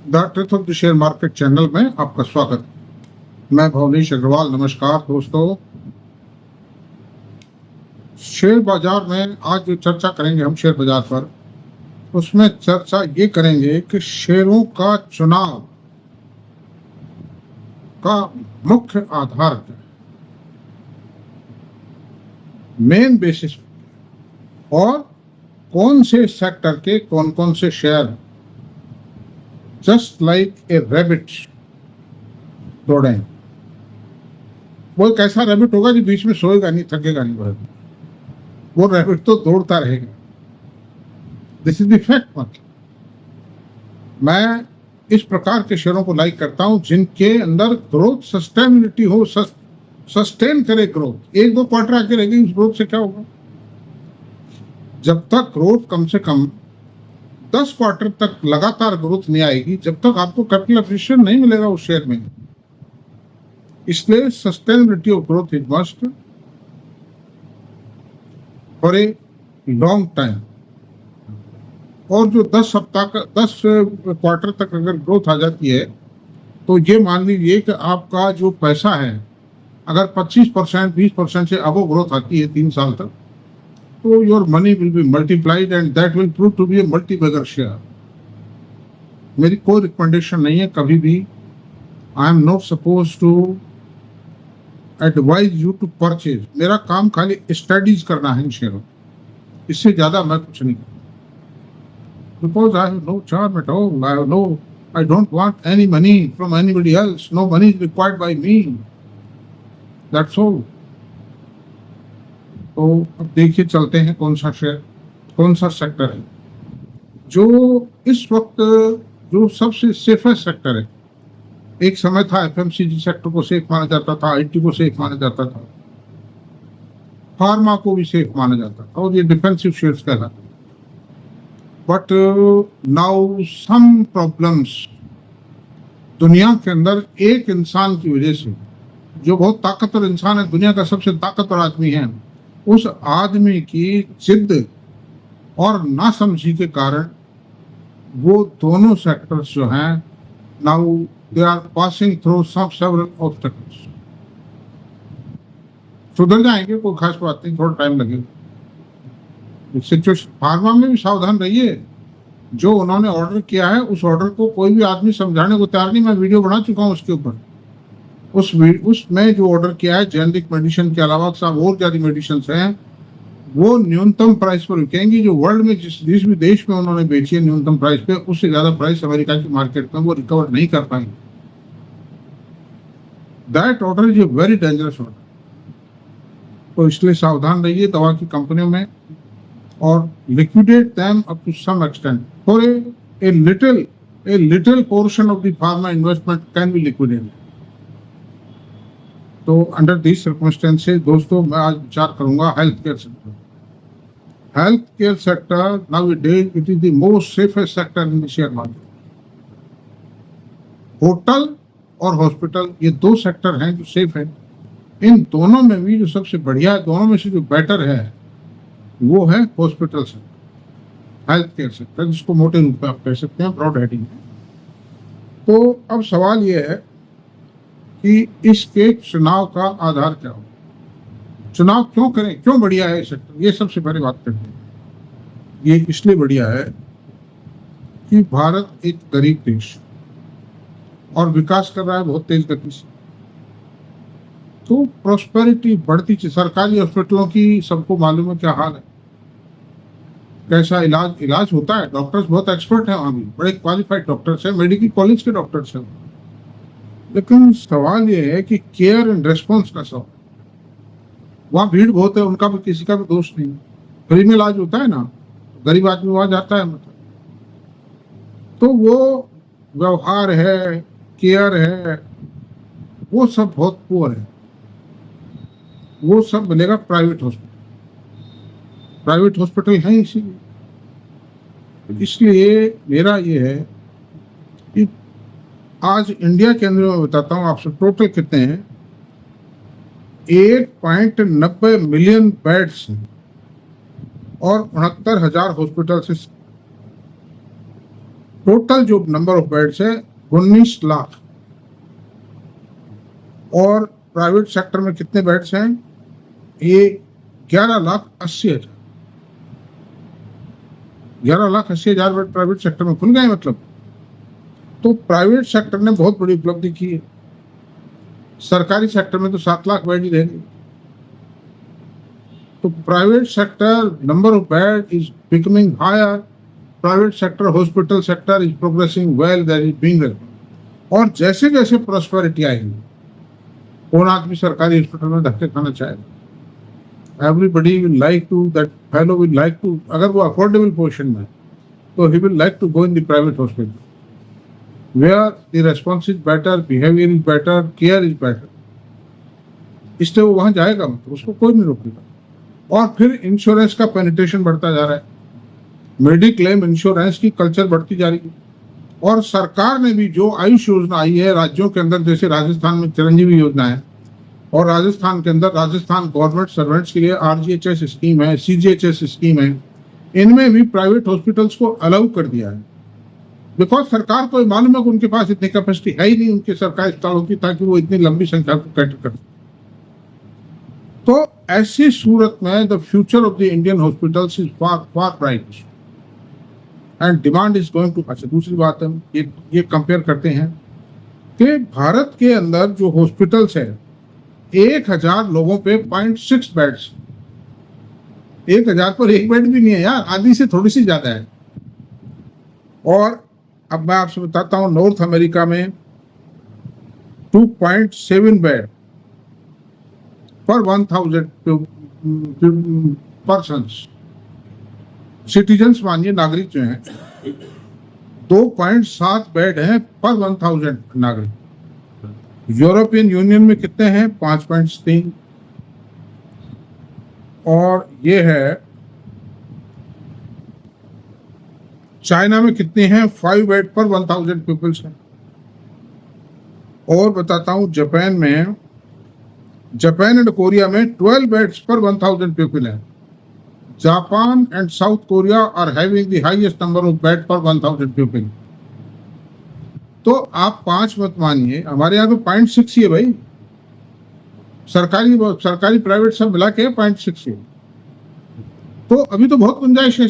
The truth of the share market channel में आपका स्वागत। मैं भवनीश अग्रवाल। नमस्कार दोस्तों। शेयर बाजार में आज जो चर्चा करेंगे हम शेयर बाजार पर, उसमें चर्चा ये करेंगे कि शेयरों का चुनाव का मुख्य आधार क्या है, मेन बेसिस, और कौन से सेक्टर के कौन कौन से share just like a rabbit दौड़े। वो एक ऐसा रैबिट होगा जो बीच में सोएगा नहीं, थकेगा नहीं, बढ़ेगा। वो रैबिट तो दौड़ता रहेगा। This is the fact. मतलब मैं इस प्रकार के शेयरों को लाइक करता हूं जिनके अंदर ग्रोथ सस्टेनेबिलिटी हो, सस्टेन करे ग्रोथ। एक दो क्वार्टर आके रहेगी, उस ग्रोथ से क्या होगा? जब तक ग्रोथ कम से कम 10 क्वार्टर तक लगातार ग्रोथ नहीं आएगी, जब तक आपको कैपिटल एप्रिसिएशन नहीं मिलेगा उस शेयर में। इसलिए sustainability of growth is must for a long time. और जो 10 क्वार्टर तक अगर ग्रोथ आ जाती है, तो ये मान लीजिए कि आपका जो पैसा है, अगर 25% 20% से अबव ग्रोथ आती है 3 साल तक, तो your money will be multiplied and that will prove to be a multi bagger share. मेरी कोई रिकमेंडेशन नहीं है कभी भी। I am not suppose to advise you to purchase. मेरा काम खाली स्टडीज करना है इन शेयरों, इससे ज्यादा मैं कुछ नहीं करता। Because I have no charm at all. I don't want any money from anybody else. No money is required by me. That's all. तो अब देखिए, चलते हैं कौन सा शेयर, कौन सा सेक्टर है जो इस वक्त जो सबसे सेफेस्ट सेक्टर है। एक समय था एफएमसीजी सेक्टर को सेफ माना जाता था, आईटी को सेफ माना जाता था, फार्मा को भी सेफ माना जाता था, और ये डिफेंसिव शेयर्स कहलाते। बट नाउ सम प्रॉब्लम्स, दुनिया के अंदर एक इंसान की वजह से, जो बहुत ताकतवर इंसान है, दुनिया का सबसे ताकतवर आदमी है, उस आदमी की जिद और नासमझी के कारण वो दोनों सेक्टर्स जो हैं, now they are passing through some several obstacles. सुधर जाएंगे, कोई खास बात नहीं, थोड़ा टाइम लगेगा। सिचुएशन फार्मा में भी सावधान रहिए। जो उन्होंने ऑर्डर किया है, उस ऑर्डर को कोई भी आदमी समझाने को तैयार नहीं। मैं वीडियो बना चुका हूँ उसके ऊपर। उसमें जो ऑर्डर किया है, जेनेरिक मेडिसिन के अलावा सब और ज्यादा मेडिसिन हैं, वो न्यूनतम प्राइस पर बिकेंगी। जो वर्ल्ड में जिस भी देश में उन्होंने बेची है न्यूनतम प्राइस पे, उससे ज्यादा प्राइस अमेरिका की मार्केट में वो रिकवर नहीं कर पाएंगे। That order is a very dangerous order. तो इसलिए सावधान रहिए दवा की कंपनियों में, और liquidate them up to some extent. For a little portion of the pharma investment can be liquidated. तो अंडर these circumstances दोस्तों, मैं आज विचार करूंगा health care sector. Health care sector nowadays it is the most safest sector in the share market. Hotel और hospital, ये दो sector हैं जो सेफ है। इन दोनों में भी जो सबसे बढ़िया है, दोनों में से जो बेटर है, वो है hospital sector, health care sector, जिसको मोटे रूप में आप कह सकते हैं, ब्रॉड हेडिंग है। तो अब सवाल ये है कि इसके चुनाव का आधार क्या हो, चुनाव क्यों करें, क्यों बढ़िया है सेक्टर। ये सबसे पहले बात करते हैं। ये इसलिए बढ़िया है कि भारत एक गरीब देश और विकास कर रहा है बहुत तेज गति से। तो प्रॉस्पेरिटी बढ़ती। सरकारी हॉस्पिटलों की सबको मालूम है क्या हाल है, कैसा इलाज होता है। डॉक्टर्स बहुत एक्सपर्ट हैं वहाँ भी, बड़े क्वालिफाइड डॉक्टर्स हैं, मेडिकल कॉलेज के डॉक्टर्स हैं। लेकिन सवाल ये है कि केयर एंड रेस्पॉन्स कैसा हो। वहाँ भीड़ बहुत है, उनका भी किसी का भी दोष नहीं। फ्री में इलाज होता है ना, गरीब आदमी वहाँ जाता है। मतलब तो वो व्यवहार है, केयर है, वो सब बहुत पुअर है। वो सब मिलेगा प्राइवेट हॉस्पिटल। प्राइवेट हॉस्पिटल है इसीलिए। इसलिए मेरा ये है कि आज इंडिया के अंदर मैं बताता हूँ आपसे, टोटल कितने हैं। 1.90 मिलियन बेड्स और 69,000 हॉस्पिटल से टोटल जो नंबर ऑफ बेड्स है 19 लाख, और प्राइवेट सेक्टर में कितने बेड्स हैं? ये 11,80,000, 11,80,000 बेड प्राइवेट सेक्टर में खुल गए। मतलब तो प्राइवेट सेक्टर ने बहुत बड़ी उपलब्धि की है। सरकारी सेक्टर में तो 7 लाख बेड ही रहेंगे। तो private sector number of bed is becoming higher, private sector hospital sector is progressing well, that is being well. और जैसे जैसे प्रॉस्पेरिटी आएगी, कौन आदमी सरकारी हॉस्पिटल में धक्के खाना चाहेगा? Everybody will like to, that fellow will like to, अगर वो अफोर्डेबल पोजीशन में, तो he will like to go in the private hospital where the response is better, behaviour is better, care is better, इसलिए वो वहां जाएगा। मतलब उसको कोई नहीं रोकेगा। और फिर इंश्योरेंस का पेनिट्रेशन बढ़ता जा रहा है, मेडिक्लेम इंश्योरेंस की कल्चर बढ़ती जा रही है। और सरकार ने भी जो आयुष योजना आई है राज्यों के अंदर, जैसे राजस्थान में चिरंजीवी योजना है, और राजस्थान के अंदर राजस्थान गवर्नमेंट सर्वेंट्स के लिए RGHS स्कीम है, CGHS स्कीम है, इनमें भी प्राइवेट हॉस्पिटल्स को अलाउ कर दिया है। बिकॉज सरकार को मालूम है कि उनके पास इतनी कैपेसिटी है ही नहीं उनके सरकारी अस्पतालों की, ताकि वो इतनी लंबी संख्या को कैटर कर। तो ऐसी सूरत में the future of the Indian hospitals is far far bright and demand is going to. अच्छा, दूसरी बात हम ये कंपेयर करते हैं कि भारत के अंदर जो हॉस्पिटल्स है, 1,000 लोगों पे 0.6 बेड्स, 1,000 पर एक बेड भी नहीं है यार, आधी से थोड़ी सी ज्यादा है। और अब मैं आपसे बताता हूं, नॉर्थ अमेरिका में 2.7 बेड पर 1,000 पर्सन्स, सिटीजन्स मानिए, नागरिक जो हैं, 2.7 बेड हैं पर 1,000 नागरिक। यूरोपियन यूनियन में कितने हैं? 5.3। और ये है चाइना में कितने हैं? 5 बेड पर 1,000 पीपल्स हैं। और बताता हूं, जापान एंड कोरिया में 12 बेड्स पर 1,000 पीपल हैं। Japan and South Korea are having the highest number of bed per 1,000 people. तो आप 5 मत मानिए, हमारे यहाँ तो 0.6 ही है भाई, सरकारी प्राइवेट सब मिला के 0.6 है। तो अभी तो बहुत गुंजाइश है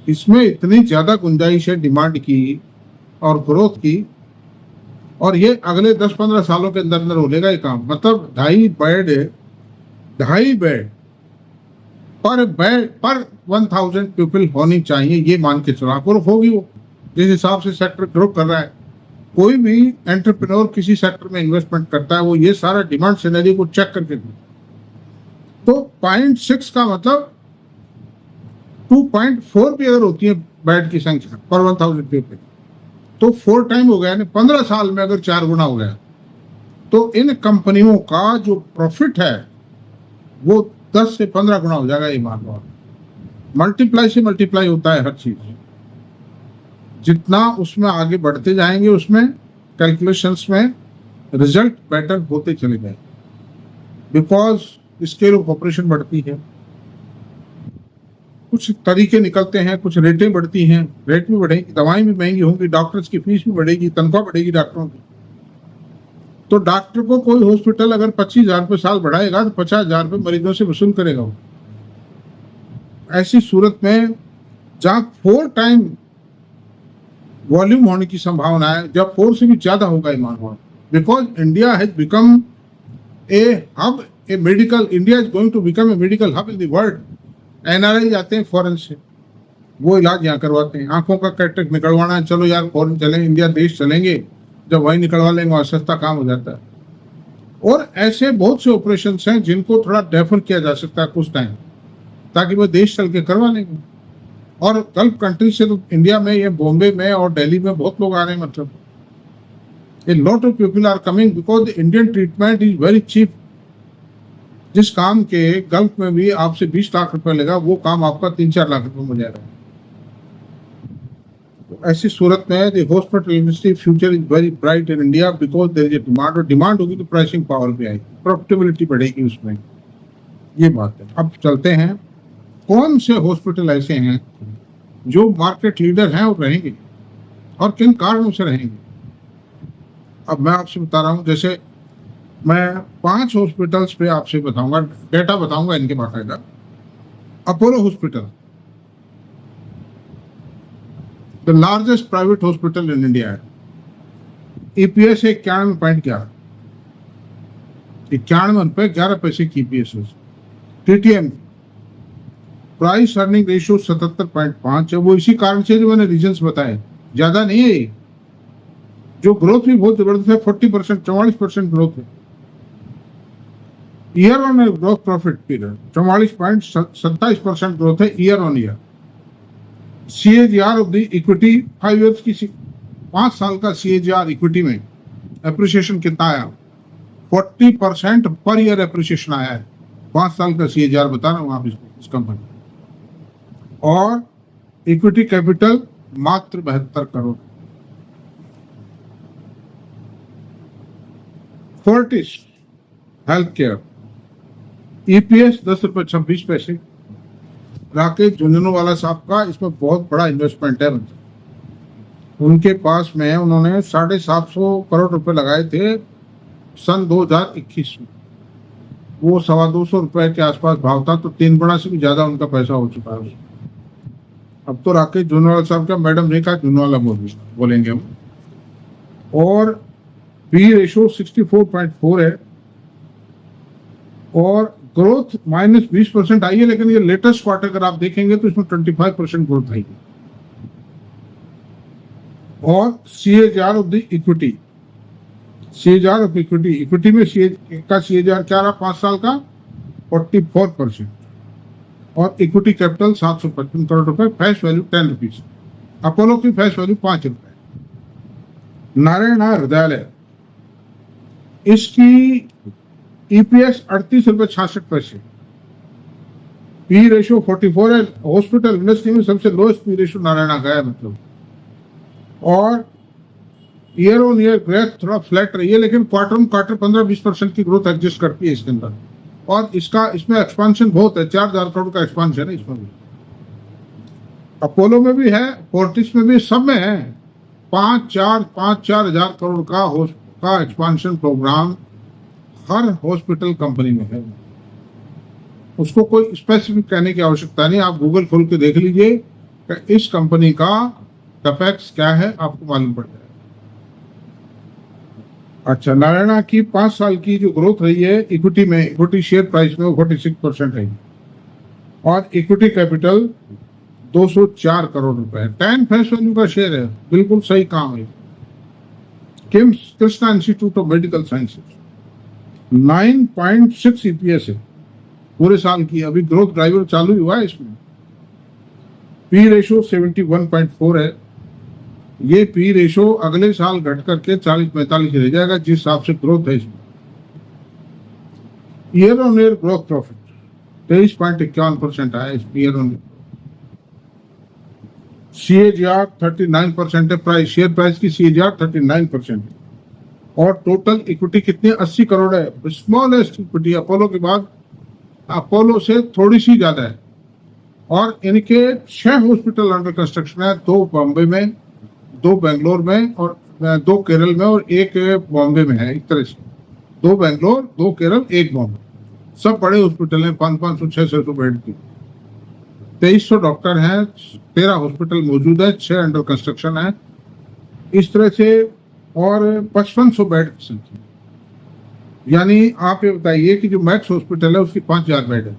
इसमें इतनी ज्यादा गुंजाइश है डिमांड की और ग्रोथ की, और ये अगले 10-15 सालों के अंदर अंदर होगा ये काम। मतलब 2.5 बेड पर 1,000 पीपल होनी चाहिए, ये मान के चलो। और होगी वो जिस हिसाब से सेक्टर ग्रो कर रहा है। कोई भी एंटरप्रेन्योर किसी सेक्टर में इन्वेस्टमेंट करता है, वो ये सारा डिमांड सिनेरियो को चेक करके। तो 0.6 का मतलब 2.4 भी अगर होती है बेड की संख्या पर 1,000 पीपल, तो 4 टाइम हो गया, 15 साल में अगर 4 गुना हो गया, तो इन कंपनियों का जो प्रॉफिट है वो 10 से 15 गुना हो जाएगा। ये मान लो, मल्टीप्लाई से मल्टीप्लाई होता है हर चीज। जितना उसमें आगे बढ़ते जाएंगे, उसमें कैलकुलेशंस में रिजल्ट बेटर होते चले जाएंगे, बिकॉज स्केल ऑफ ऑपरेशन बढ़ती है, कुछ तरीके निकलते हैं, कुछ रेटें बढ़ती हैं, रेट भी बढ़ेगी, दवाएं भी महंगी होंगी, डॉक्टर्स की फीस भी बढ़ेगी, तनख्वाह बढ़ेगी डॉक्टरों की। तो डॉक्टर को कोई हॉस्पिटल अगर 25,000 रुपये साल बढ़ाएगा तो 50,000 रुपये मरीजों से वसूल करेगा वो। ऐसी सूरत में जहाँ 4 टाइम वॉल्यूम होने की संभावना है, जब 4 से भी ज्यादा होगा ईमान, because India has become a hub, a medical, India is going to become a medical hub in the world. NRI जाते हैं फॉरेन से, वो इलाज यहाँ करवाते हैं। आंखों का कैटरेक्ट निकलवाना है, चलो यार फॉरेन चलें, इंडिया देश चलेंगे, जब वही निकलवा लेंगे वहाँ सस्ता काम हो जाता है। और ऐसे बहुत से ऑपरेशन हैं जिनको थोड़ा डेफर किया जा सकता है कुछ टाइम, ताकि वो देश चल के करवा लेंगे। और गल्फ कंट्री से तो इंडिया में, ये बॉम्बे में और दिल्ली में बहुत लोग आ रहे हैं। मतलब a lot of people are coming because the Indian treatment is very cheap. जिस काम के गल्फ में भी आपसे 20 लाख रुपए लेगा, वो काम आपका 3-4 लाख रुपए में जाएगा। तो ऐसी सूरत में the hospital industry future is very bright in India, because there is a demand, और डिमांड होगी तो प्राइसिंग पावर भी आएगी, प्रॉफिटेबिलिटी बढ़ेगी उसमें। ये बात है। अब चलते हैं, कौन से हॉस्पिटल ऐसे हैं जो मार्केट लीडर हैं वो रहेंगे, और किन कारणों से रहेंगे। अब मैं आपसे बता रहा हूँ, जैसे मैं 5 हॉस्पिटल्स पे आपसे बताऊंगा, डेटा बताऊंगा इनके बाकायदा। Apollo hospital, the largest private hospital in India है, ईपीएस 91.11, 91 रुपए 11 पैसे की ईपीएस है। टीटीएम प्राइस अर्निंग रेशियो 77.5 है। वो इसी कारण से जो मैंने रीजंस बताए, ज्यादा नहीं है, जो ग्रोथ भी बहुत जबरदस्त है, 40%, 44% ग्रोथ है। Year on year growth profit period 44.27% growth है year on year. CAGR of the equity 5 years की, 5 साल का CAGR इक्विटी में एप्रिसिएशन कितना आया? 40% पर ईयर एप्रिसिएशन आया है। 5 साल का CAGR बता रहा हूं आप इसको, इस कंपनी। और इक्विटी कैपिटल मात्र 72 crore. Fortis health care, EPS 10 रुपए 26 पैसे। राकेश झुंझुनवाला साहब का इसमें बहुत बड़ा इन्वेस्टमेंट है। उनके पास में उन्होंने 750 करोड़ रुपए लगाए थे सन 2021 में। वो 225 रुपए के आसपास भाव था, तो 3 गुना से भी ज्यादा उनका पैसा हो चुका है। अब तो राकेश झुंझुनवाला साहब का मैडम रेखा झुंझुनवाला बोलेंगे हम। और पी रेशो 64.4 है, और ग्रोथ -20% आई है, लेकिन ये लेटेस्ट क्वार्टर अगर आप देखेंगे तो इसमें 25% ग्रोथ आई है। और CAGR of the equity, CAGR of equity में CAGR क्या रहा 5 साल का? 44%। और इक्विटी कैपिटल 755 करोड़ रुपए, फेस वैल्यू 10 रुपीज। अपोलो की फेस वैल्यू 5 रुपए। नारायणा हृदयालय, इसकी ईपीएस 38 रुपए 66 पैसे। पी रेशियो 44 है। हॉस्पिटल इंडस्ट्री में सबसे लोएस्ट पी रेशियो नारायणा का है, मतलब। और ईयर ऑन ईयर ग्रोथ थोड़ा फ्लैट रही है, लेकिन क्वार्टर ऑन क्वार्टर 15-20% की ग्रोथ एडजस्ट करती है इसके अंदर। और इसमें एक्सपांशन बहुत है, 4000 करोड़ का एक्सपांशन है इसमें भी। अपोलो में भी है, फोर्टिस में भी, सब में है। 5-4 हजार करोड़ का एक्सपांशन प्रोग्राम हर हॉस्पिटल कंपनी में है। उसको कोई स्पेसिफिक कहने की आवश्यकता नहीं, आप गूगल खोल के देख लीजिए कि इस कंपनी का कैपेक्स क्या है, आपको मालूम पड़ जाएगा। अच्छा, नारायणा की 5 साल की जो ग्रोथ रही है इक्विटी में, इक्विटी शेयर प्राइस में, वो 46% रही। और इक्विटी कैपिटल 204 करोड़ रुपए। 10 फेस वैल्यू का शेयर है, बिल्कुल सही काम है। KIMS Krishna institute of medical sciences 9.6 EPS है पूरे साल की। अभी ग्रोथ ड्राइवर चालू हुआ है इसमें। पी रेशो 71.4 है। ये पी रेशो अगले साल घट करके 40-45 रह जाएगा, जिस हिसाब से ग्रोथ है इसमें। Year on year growth profit 23.51% आया इस ईयर ऑन ईयर। CAGR 39% है। प्राइस, शेयर प्राइस की CAGR 39% है। और टोटल इक्विटी कितनी? 80 करोड़ है। स्मॉलेस्ट इक्विटी अपोलो के बाद, अपोलो से थोड़ी सी ज्यादा है। और इनके 6 हॉस्पिटल अंडर कंस्ट्रक्शन है, 2 बॉम्बे में, 2 बेंगलोर में, और 2 केरल में, और 1 बॉम्बे में है। एक तरह से 2 बेंगलोर, 2 केरल, 1 बॉम्बे। सब बड़े हॉस्पिटल हैं, 500, 600 बेड की। 2300 डॉक्टर हैं, 13 हॉस्पिटल मौजूद है, 6 अंडर कंस्ट्रक्शन है, इस तरह से। और 5500 बेड की संख्या। यानी आप ये बताइए कि जो मैक्स हॉस्पिटल है उसकी 5000 बेड है,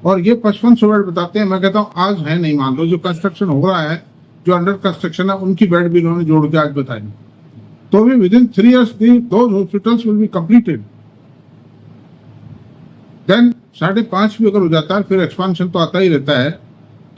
और ये 5500 बेड बताते हैं। मैं कहता हूँ आज है नहीं, मान लो जो कंस्ट्रक्शन हो रहा है, जो अंडर कंस्ट्रक्शन है, उनकी बेड भी इन्होंने जोड़ के आज बताई। तो भी within 3 years those hospitals will be completed. Then 5.5 भी अगर हो जाता है, फिर एक्सपांशन तो आता ही रहता है।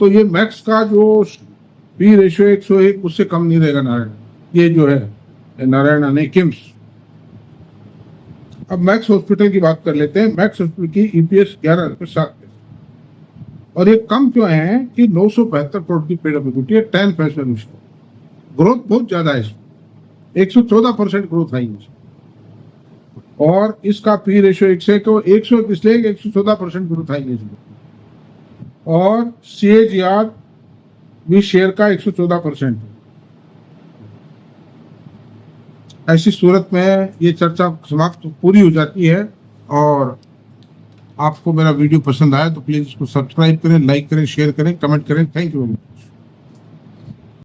तो ये मैक्स का जो पी रेशियो 101 उससे कम नहीं रहेगा नारायण, ये जो है नारायण नहीं, किम्स। अब मैक्स हॉस्पिटल की बात कर लेते हैं। मैक्स हॉस्पिटल की ईपीएस 11.7 और ये कम क्यों है कि 972 करोड़ की पेड ऑफ इक्विटी है, 10 पैसे। ग्रोथ बहुत ज्यादा है इसमें, 114% ग्रोथ आई है। और इसका पी रेशियो 101 इसलिए 114% ग्रोथ आई है इसमें। और CAGR भी शेयर का 114%। ऐसी सूरत में ये चर्चा समाप्त पूरी हो जाती है। और आपको मेरा वीडियो पसंद आया तो प्लीज इसको सब्सक्राइब करें, लाइक करें, शेयर करें, कमेंट करें। Thank you.